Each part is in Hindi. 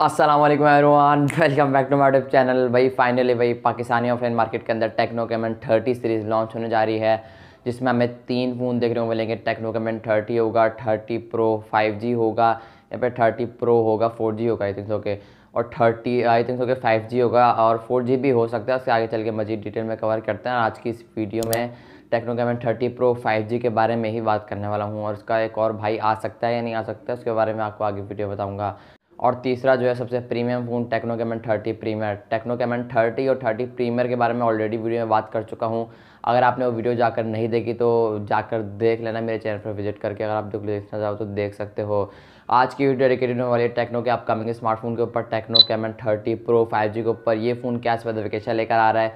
अस्सलाम वालेकुम everyone, welcome back to my YouTube channel. भाई फाइनली भाई पाकिस्तानी ऑफलाइन मार्केट के अंदर टेक्नो कैमन 30 सीरीज़ लॉन्च होने जा रही है, जिसमें हमें 3 फ़ोन देखने को मिलेंगे। टेक्नो कैमन 30 होगा, 30 प्रो 5G होगा, या फिर 30 प्रो होगा 4G होगा आई थिंक सो के, और 30 आई थिंक सो के 5G होगा और 4G भी हो सकता है। उसके आगे चल के मज़ीद डिटेल में कवर करते हैं। आज की इस वीडियो में टेक्नो कैमन 30 प्रो 5G के बारे में ही बात करने वाला हूँ, और उसका एक और भाई आ सकता है या नहीं आ सकता है उसके बारे में आपको आगे वीडियो बताऊँगा। और तीसरा जो है सबसे premium phone Tecno Camon 30 Premier. Tecno Camon 30 और 30 प्रीमियर के बारे में ऑलरेडी वीडियो में बात कर चुका हूँ। अगर आपने वो वीडियो जाकर नहीं देखी तो जाकर देख लेना मेरे चैनल पर विजिट करके। अगर आप देखना चाहो तो देख सकते हो। आज की वीडियो डेडिकेटेड होने वाली है टेक्नो के अपकमिंग स्मार्टफोन के ऊपर, टेक्नो कैमन 30 प्रो 5G के ऊपर। ये फ़ोन क्या स्पेसिफिकेशन लेकर आ रहा है,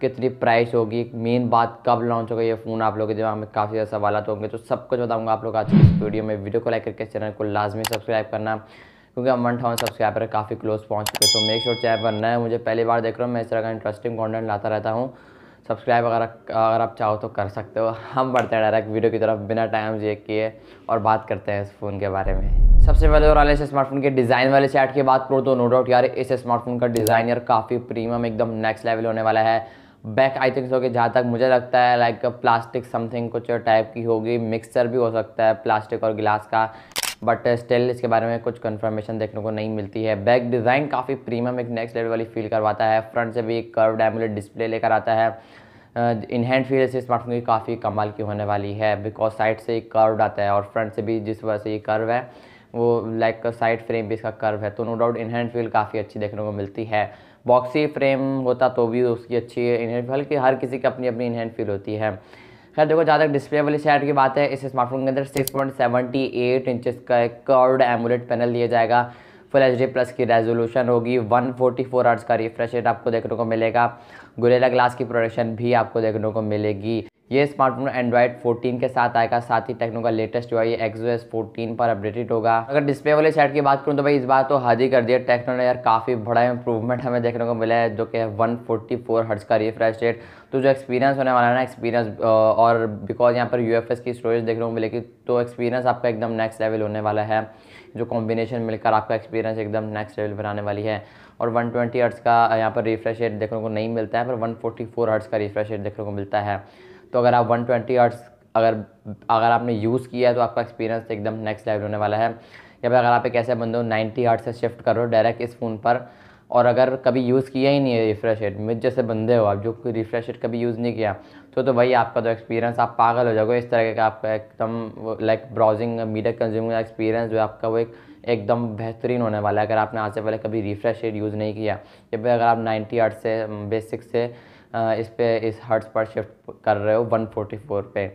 कितनी प्राइस होगी, मेन बात कब लॉन्च होगा, ये फ़ोन आप लोगों के दिमाग में काफ़ी ज़्यादा सवाल होंगे, तो सब कुछ बताऊंगा आप लोग आज की इस वीडियो में। वीडियो को लाइक करके चैनल को लाजमी सब्सक्राइब करना, क्योंकि हम 1000 सब्सक्राइबर काफ़ी क्लोज पहुंच चुके हैं। तो मेक श्योर चैनल पर नए मुझे पहली बार देख रहे हो, मैं इस तरह का इंटरेस्टिंग कंटेंट लाता रहता हूं। सब्सक्राइब अगर आप चाहो तो कर सकते हो। हम बढ़ते हैं डायरेक्ट वीडियो की तरफ बिना टाइम वेस्ट किए और बात करते हैं इस फ़ोन के बारे में। सबसे पहले और इस स्मार्टफोन के डिज़ाइन वाले चैट की बात करूँ तो नो डाउट यार इस स्मार्टफोन का डिज़ाइन यार काफ़ी प्रीमियम एकदम नेक्स्ट लेवल होने वाला है। बैक आई थिंक सो कि जहाँ तक मुझे लगता है लाइक प्लास्टिक समथिंग कुछ टाइप की होगी, मिक्सचर भी हो सकता है प्लास्टिक और गिलास का, बट स्टिल इसके बारे में कुछ कंफर्मेशन देखने को नहीं मिलती है। बैक डिज़ाइन काफ़ी प्रीमियम एक नेक्स्ट लेवल वाली फील करवाता है। फ्रंट से भी एक कर्व्ड एमोलेड डिस्प्ले लेकर आता है। इन हैंड फील से स्मार्टफोन की काफ़ी कमाल की होने वाली है, बिकॉज साइड से एक कर्व्ड आता है और फ्रंट से भी जिस वजह से ये कर्व है वो लाइक साइड फ्रेम भी इसका कर्व है, तो no doubt in hand feel काफ़ी अच्छी देखने को मिलती है। बॉक्सी फ्रेम होता तो भी उसकी अच्छी इन हैंड, हल्की हर किसी की अपनी अपनी इन हैंड फील होती है। खैर देखो, जहाँ तक डिस्प्ले वाली साइड की बात है, इस स्मार्टफोन के अंदर 6.78 इंचेस का एक कर्व्ड एमोलेड पैनल दिया जाएगा। फुल एच डी प्लस की रेजोल्यूशन होगी। 144 हर्ट्ज का रिफ्रेश रेट आपको देखने को मिलेगा। गोरिल्ला ग्लास की प्रोटेक्शन भी आपको देखने को मिलेगी। ये स्मार्टफोन एंड्रॉइड 14 के साथ आएगा, साथ ही टेक्नो का लेटेस्ट जो है एक्सओएस 14 पर अपडेटेड होगा। अगर डिस्प्ले वाले साइड की बात करूँ तो भाई इस बार तो हद ही कर दिया टेक्नो ने यार, काफ़ी बड़ा इंप्रूवमेंट हमें देखने को मिला है, जो कि है 144 हर्ट्ज का रिफ्रेश रेट। तो जो एक्सपीरियंस होने वाला है ना, एक्सपीरियंस और बिकॉज यहाँ पर यूएफएस की स्टोरेज देखने को मिलेगी, तो एक्सपीरियंस आपका एकदम नेक्स्ट लेवल होने वाला है। जो कॉम्बिनेशन मिलकर आपका एक्सपीरियंस एकदम नेक्स्ट लेवल बनाने वाली है। और 120 हर्ट्ज का यहाँ पर रिफ्रेश रेट देखने को नहीं मिलता है, पर 144 हर्ट्ज का रिफ्रेश रेट देखने को मिलता है। तो अगर आप 120 हर्ट्ज अगर आपने यूज़ किया है तो आपका एक्सपीरियंस एकदम नेक्स्ट लेवल होने वाला है। या फिर अगर आप एक ऐसे बंदे हो 90 हर्ट्ज से शिफ्ट करो डायरेक्ट इस फ़ोन पर, और अगर कभी यूज़ किया ही नहीं है रिफ्रेश रेट, मुझ जैसे बंदे हो आप जो रिफ्रेश रेट कभी यूज़ नहीं किया, तो भाई आपका तो एक्सपीरियंस आप पागल हो जाओगे। इस तरह का आपका एकदम like browsing media consuming experience जो है आपका वो एकदम बेहतरीन होने वाला है, अगर आपने आज से पहले कभी रिफ्रेश रेट यूज़ नहीं किया। या फिर अगर आप 90 हर्ट्ज से बेसिक से इस हर्ट्ज पर शिफ्ट कर रहे हो 144 पे,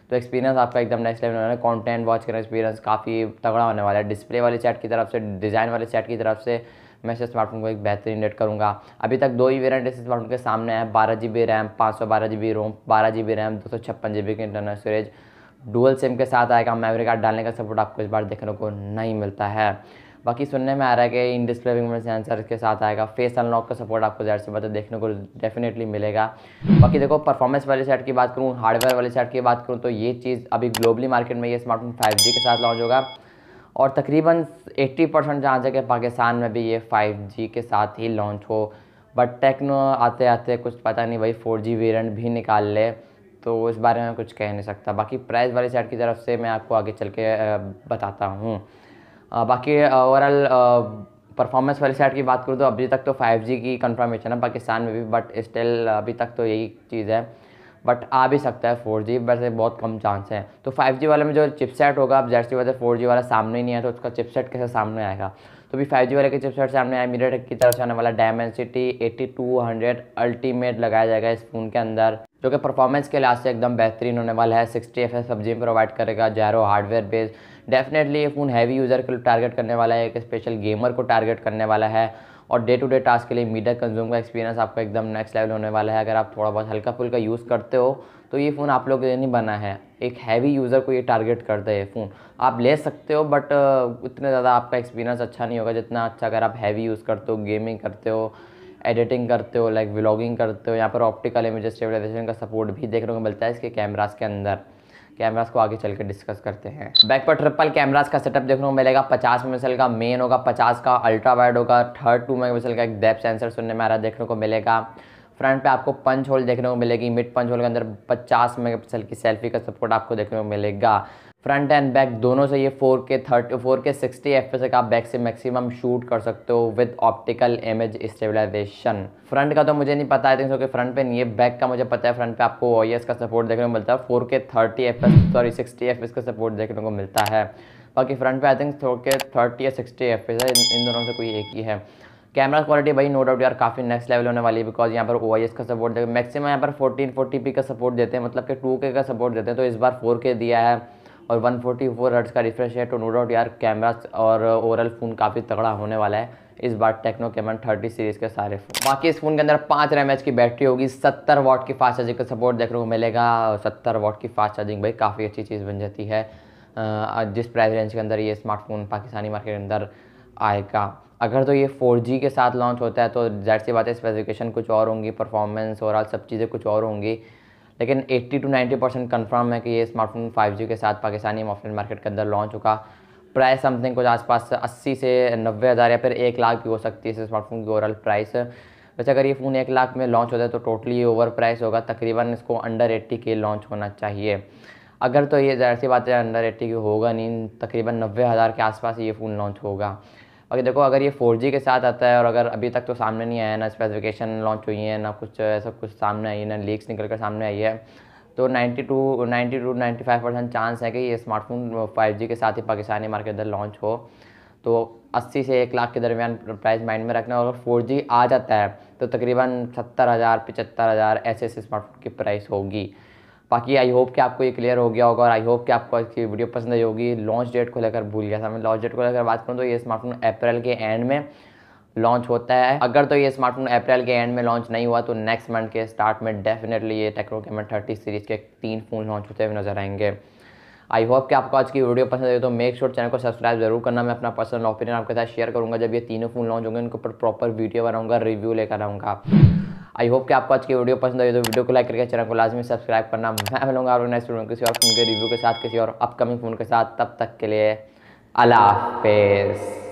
तो एक्सपीरियंस आपका एकदम नेक्स्ट लेवल होने वाला है। कंटेंट वॉच करना एक्सपीरियंस काफ़ी तगड़ा होने वाला है। डिस्प्ले वाले चैट की तरफ से, डिज़ाइन वाले चैट की तरफ से मैं इस स्मार्टफोन को एक बेहतरीन रेट करूँगा। अभी तक 2 ही वेरिएंट इस स्मार्टफोन के सामने है, 12GB रैम, 512GB रोम, 12GB रैम, 256GB की इंटरनल स्टोरेज। डुअल सिम के साथ आएगा, मेमोरी कार्ड डालने का सपोर्ट आपको इस बार देखने को नहीं मिलता है। बाकी सुनने में आ रहा है कि इन डिस्प्ले फिंगरप्रिंट सेंसर के साथ आएगा। फेस अनलॉक का सपोर्ट आपको ज़ाहिर सी बात है देखने को डेफिनेटली मिलेगा। बाकी देखो, परफॉर्मेंस वाली साइड की बात करूँ, हार्डवेयर वाली साइड की बात करूँ, तो ये चीज़ अभी ग्लोबली मार्केट में ये स्मार्टफोन 5G के साथ लॉन्च होगा, और तकरीबन 80% चांस है कि पाकिस्तान में भी ये 5G के साथ ही लॉन्च हो। बट टेक्नो आते आते कुछ पता नहीं भाई 4G वेरिएंट भी निकाल ले, तो इस बारे में कुछ कह नहीं सकता। बाकी प्राइस वाली साइड की तरफ से मैं आपको आगे चल के बताता हूँ। बाकी ओवरऑल परफॉर्मेंस वाली साइड की बात करूँ तो अभी तक तो 5G की कंफर्मेशन है पाकिस्तान में भी, बट स्टिल अभी तक तो यही चीज़ है। बट आ भी सकता है 4G, वैसे बहुत कम चांस है। तो 5G वाले में जो चिपसेट होगा, अब जैसी वजह 4G वाला सामने ही नहीं है, तो उसका चिपसेट कैसे सामने आएगा। तो अभी 5G वाले के चिपसेट सामने आया, मीडियाटेक की तरफ से आने वाला डायमेंसिटी 8200 अल्टीमेट लगाया जाएगा इस फ़ोन के अंदर, जो कि परफॉर्मेंस के लिहाज से एकदम बेहतरीन होने वाला है। 60 FPS पबजी प्रोवाइड करेगा, जायरो हार्डवेयर बेस्ड। डेफिनेटली ये फ़ोन हैवी यूज़र को टारगेट करने वाला है, एक स्पेशल गेमर को टारगेट करने वाला है, और डे टू डे टास्क के लिए मीडिया कंज्यूम का एक्सपीरियंस आपका एकदम नेक्स्ट लेवल होने वाला है। अगर आप थोड़ा बहुत हल्का फुल्का यूज़ करते हो तो ये फ़ोन आप लोगों के लिए नहीं बना है, एक हैवी यूज़र को ये टारगेट करता है ये फ़ोन। आप ले सकते हो, बट उतने ज़्यादा आपका एक्सपीरियंस अच्छा नहीं होगा जितना अच्छा अगर आप हैवी यूज़ करते हो, गेमिंग करते हो, एडिटिंग करते हो, लाइक व्लॉगिंग करते हो। यहाँ पर ऑप्टिकल इमेज स्टेबलाइजेशन का सपोर्ट भी देखने को मिलता है इसके कैमरास के अंदर, कैमरास को आगे चल के डिस्कस करते हैं। बैक पर ट्रिपल कैमरास का सेटअप देखने को मिलेगा। 50 मेगापिक्सल का मेन होगा, 50 का अल्ट्रा वाइड होगा, 2 मेगापिक्सल का एक डेप्थ सेंसर सुनने में आ रहा है देखने को मिलेगा। फ्रंट पे आपको पंच होल देखने को मिलेगी। मिड पंच होल के अंदर 50 मेगापिक्सल की सेल्फी का सपोर्ट आपको देखने को मिलेगा। फ्रंट एंड बैक दोनों से ये 4K 60 FPS तक आप बैक से मैक्सिमम शूट कर सकते हो with optical image stabilization. Front का तो मुझे नहीं पता, आई थिंक सो कि फ्रंट पे नहीं है। बैक का मुझे पता है, फ्रंट पे आपको OIS का सपोर्ट देखने को मिलता है। 60 FPS का सपोर्ट देखने को मिलता है। बाकी फ्रंट पे आई थिंक 4K या 60 FPS है, इन दोनों से कोई एक ही है। कैमरा क्वालिटी भाई नो डाउट यार काफ़ी नेक्स्ट लेवल होने वाली है, बिकॉज यहाँ पर OIS का सपोर्ट देते हैं। मैक्सिमम यहाँ पर 1440p का सपोर्ट देते हैं, मतलब कि 2K का सपोर्ट देते हैं। तो इस बार 4K दिया है और 144 हर्ट्ज का रिफ्रेश है। तो नो डाउट यार कैमरा और ओवरऑल फ़ोन काफ़ी तगड़ा होने वाला है इस बार टेक्नो कैमन 30 सीरीज़ के सारे फ़ोन। बाकी इस फ़ोन के अंदर 5 mAh की बैटरी होगी, 70 वाट की फास्ट चार्जिंग का सपोर्ट देखने को मिलेगा। 70 वाट की फास्ट चार्जिंग भाई काफ़ी अच्छी चीज़ बन जाती है जिस प्राइस रेंज के अंदर ये स्मार्टफोन पाकिस्तानी मार्केट के अंदर आएगा। अगर तो ये 4G के साथ लॉन्च होता है तो ज़ाहिर सी बात है स्पेसिफिकेशन कुछ और होंगी, परफॉर्मेंस और सब चीज़ें कुछ और होंगी। लेकिन 80 to 90% कन्फर्म है कि ये स्मार्टफोन 5G के साथ पाकिस्तानी ऑफलाइन मार्केट के अंदर लॉन्च होगा। प्राइस समथिंग कुछ आसपास 80 से 90 हज़ार या फिर 1 लाख भी हो सकती है इस स्मार्टफोन की ओवरऑल प्राइस। वैसे अगर ये फ़ोन 1 लाख में लॉन्च होता है तो टोटली ओवर प्राइस होगा, तकरीबन इसको अंडर 80K लॉन्च होना चाहिए। अगर तो ये ज़ाहिर सी बात है अंडर 80K होगा नहीं, तकरीबन 90 हज़ार के आसपास ये फ़ोन लॉन्च होगा। बाकी देखो अगर ये 4G के साथ आता है और अगर अभी तक तो सामने नहीं आया, ना स्पेसिफिकेशन लॉन्च हुई है, ना कुछ ऐसा कुछ सामने आई है, ना लीक्स निकल कर सामने आई है, तो 90 to 95% चांस है कि ये स्मार्टफोन 5G के साथ ही पाकिस्तानी मार्केट अंदर लॉन्च हो। तो 80 से 1 लाख के दरमियान प्राइस माइंड में रखना। और अगर 4G आ जाता है तो तकरीबन 70,000 75,000 ऐसे स्मार्टफोन की प्राइस होगी। बाकी आई होप कि आपको ये क्लियर हो गया होगा और आई होप कि आपको इसकी वीडियो पसंद आई होगी। लॉन्च डेट को लेकर भूल गया था मैं, लॉन्च डेट को लेकर बात करूँ तो ये स्मार्टफोन अप्रैल के एंड में लॉन्च होता है। अगर तो ये स्मार्टफोन अप्रैल के एंड में लॉन्च नहीं हुआ तो नेक्स्ट मंथ के स्टार्ट में डेफिनेटली ये टेक्नो कैमन 30 सीरीज़ के 3 फ़ोन लॉन्च होते हुए नजर आएंगे। आई होप कि आपको आज की वीडियो पसंद आई तो मेक श्योर चैनल को सब्सक्राइब जरूर करना। मैं अपना पर्सनल ओपिनियन आपके साथ शेयर करूंगा जब ये तीनों फ़ोन लॉन्च होंगे, उनके ऊपर प्रॉपर वीडियो बनाऊंगा, रिव्यू लेकर आऊँगा। आई होप कि आपको आज की वीडियो पसंद आई तो वीडियो को लाइक करके चैनल को लाजमी सब्सक्राइब करना। मैं मिलूंगा आपको नेक्स्ट वीडियो किसी और फ़ोन के रिव्यू के साथ, किसी और अपकमिंग फ़ोन के साथ। तब तक के लिए अल्लाह हाफिज़।